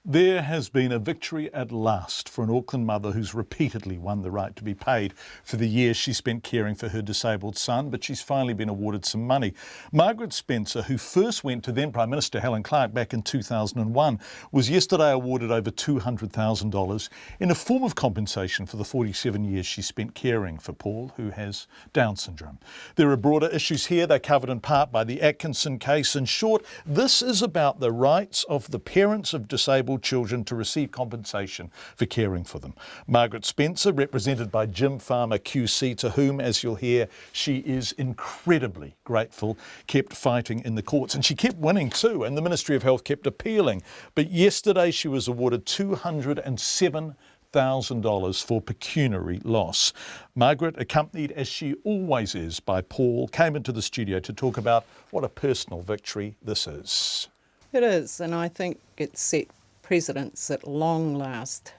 There has been a victory at last for an Auckland mother who's repeatedly won the right to be paid for the years she spent caring for her disabled son, but she's finally been awarded some money. Margaret Spencer, who first went to then Prime Minister Helen Clark back in 2001, was yesterday awarded over $200,000 in a form of compensation for the 47 years she spent caring for Paul, who has Down syndrome. There are broader issues here. They're covered in part by the Atkinson case. In short, this is about the rights of the parents of disabled children to receive compensation for caring for them. Margaret Spencer, represented by Jim Farmer QC, to whom, as you'll hear, she is incredibly grateful, kept fighting in the courts, and she kept winning too, and the Ministry of Health kept appealing. But yesterday she was awarded $207,000 for pecuniary loss. Margaret, accompanied as she always is by Paul, came into the studio to talk about what a personal victory this is. It is, and I think it's set precedents at long last.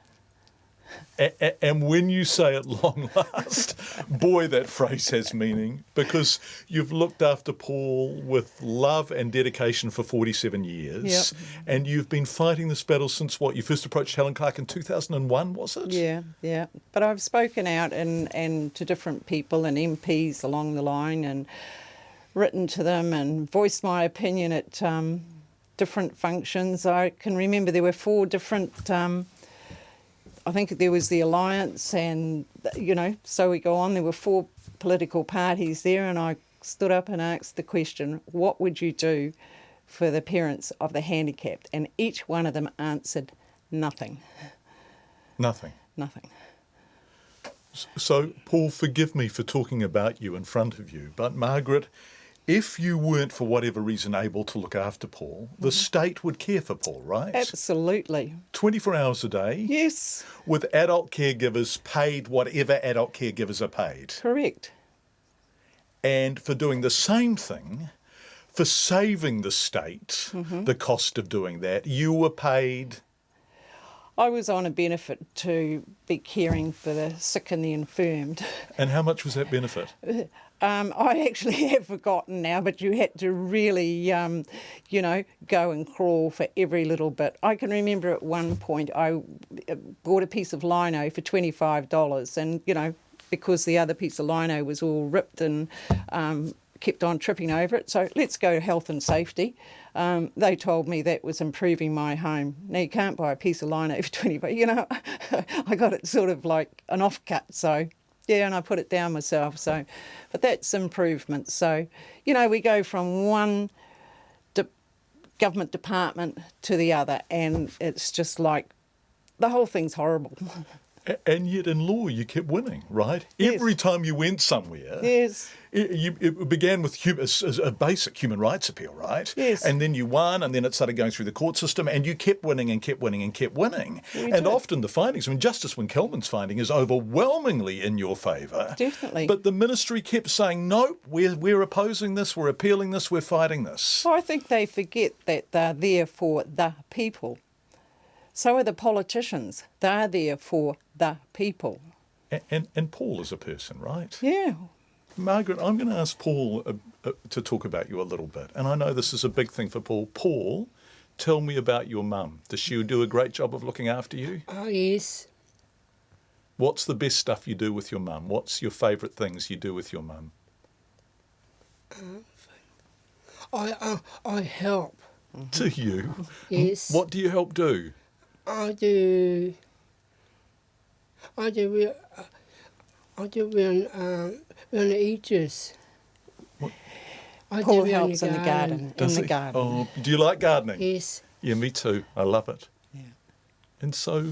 And when you say at long last, boy, that phrase has meaning, because you've looked after Paul with love and dedication for 47 years. Yep. And you've been fighting this battle since what? You first approached Helen Clark in 2001, was it? Yeah. But I've spoken out and to different people and MPs along the line and written to them and voiced my opinion at different functions. I can remember there were 4 different, I think there was the Alliance and, so we go on. There were 4 political parties there, and I stood up and asked the question, what would you do for the parents of the handicapped? And each one of them answered, nothing. Nothing. Nothing. So, Paul, forgive me for talking about you in front of you, but Margaret, if you weren't, for whatever reason, able to look after Paul, the state would care for Paul, right? Absolutely. 24 hours a day? Yes. With adult caregivers paid whatever adult caregivers are paid. Correct. And for doing the same thing, for saving the state the cost of doing that, you were paid... I was on a benefit to be caring for the sick and the infirmed. And how much was that benefit? I actually have forgotten now, but you had to really, go and crawl for every little bit. I can remember at one point I bought a piece of lino for $25 and, because the other piece of lino was all ripped and kept on tripping over it. So let's go to health and safety. They told me that was improving my home. Now, you can't buy a piece of lino for $20, I got it sort of like an offcut, so... Yeah, and I put it down myself. So, but that's improvement. So, we go from one government department to the other, and it's just like the whole thing's horrible. And yet in law you kept winning, right? Yes. Every time you went somewhere, yes, it began with a basic human rights appeal, right? Yes. And then you won, and then it started going through the court system, and you kept winning and kept winning and kept winning. And often the findings, Justice Winkelman's finding is overwhelmingly in your favour. Definitely. But the ministry kept saying, nope, we're opposing this, we're appealing this, we're fighting this. Well, I think they forget that they're there for the people. So are the politicians. They're there for the people. And Paul is a person, right? Yeah. Margaret, I'm going to ask Paul to talk about you a little bit. And I know this is a big thing for Paul. Paul, tell me about your mum. Does she do a great job of looking after you? Oh, yes. What's the best stuff you do with your mum? What's your favourite things you do with your mum? I help. Do you? Yes. What do you help do? I do around the edges. What? Paul helps in the garden. Does he? Oh, do you like gardening? Yes. Yeah, me too. I love it. Yeah. And so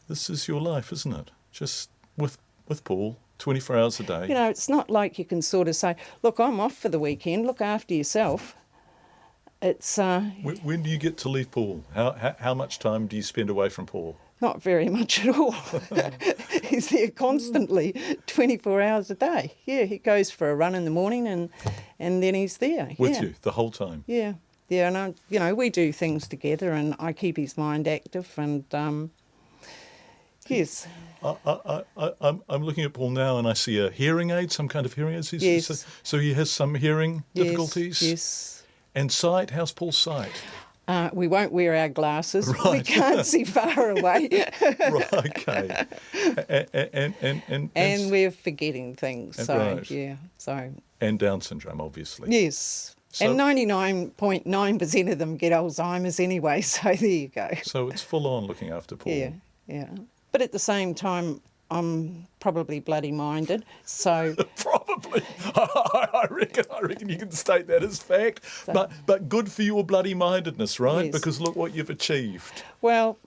this is your life, isn't it? Just with Paul, 24 hours a day. It's not like you can sort of say, look, I'm off for the weekend, look after yourself. It's... When do you get to leave Paul? How much time do you spend away from Paul? Not very much at all. He's there constantly, 24 hours a day. Yeah, he goes for a run in the morning and then he's there. With you the whole time? Yeah, and we do things together and I keep his mind active and yes. I'm looking at Paul now and I see a hearing aid, some kind of hearing aid. Yes. So he has some hearing difficulties? Yes. And sight, how's Paul's sight? We won't wear our glasses. We Right. can't see far away. Right, okay. And we're forgetting things. So, Right. yeah. So, and Down syndrome, obviously. yes. So- And 99.9% of them get Alzheimer's anyway. So there you go. So it's full on looking after Paul. Yeah, yeah. But at the same time, I'm probably bloody minded. So, Probably. I reckon you can state that as fact. But good for your bloody mindedness, right? Yes. Because look what you've achieved. well,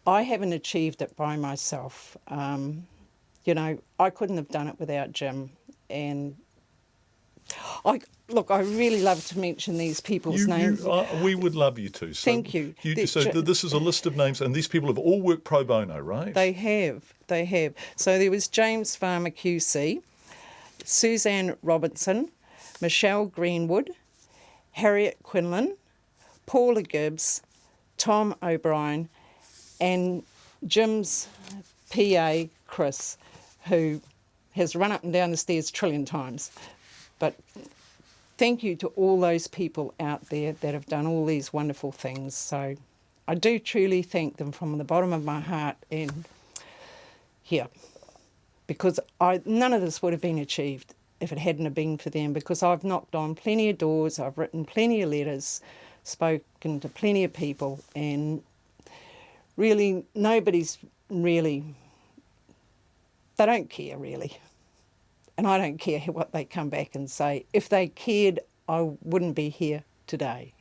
I haven't achieved it by myself. You know, I couldn't have done it without Jim. And I really love to mention these people's names. We would love you to. So Thank you. This is a list of names, and these people have all worked pro bono, right? They have. So there was James Farmer QC, Suzanne Robinson, Michelle Greenwood, Harriet Quinlan, Paula Gibbs, Tom O'Brien, and Jim's PA, Chris, who has run up and down the stairs a trillion times. But thank you to all those people out there that have done all these wonderful things. So I do truly thank them from the bottom of my heart. And yeah, because none of this would have been achieved if it hadn't have been for them, because I've knocked on plenty of doors, I've written plenty of letters, spoken to plenty of people, and really nobody's really, they don't care really. And I don't care what they come back and say. If they cared, I wouldn't be here today.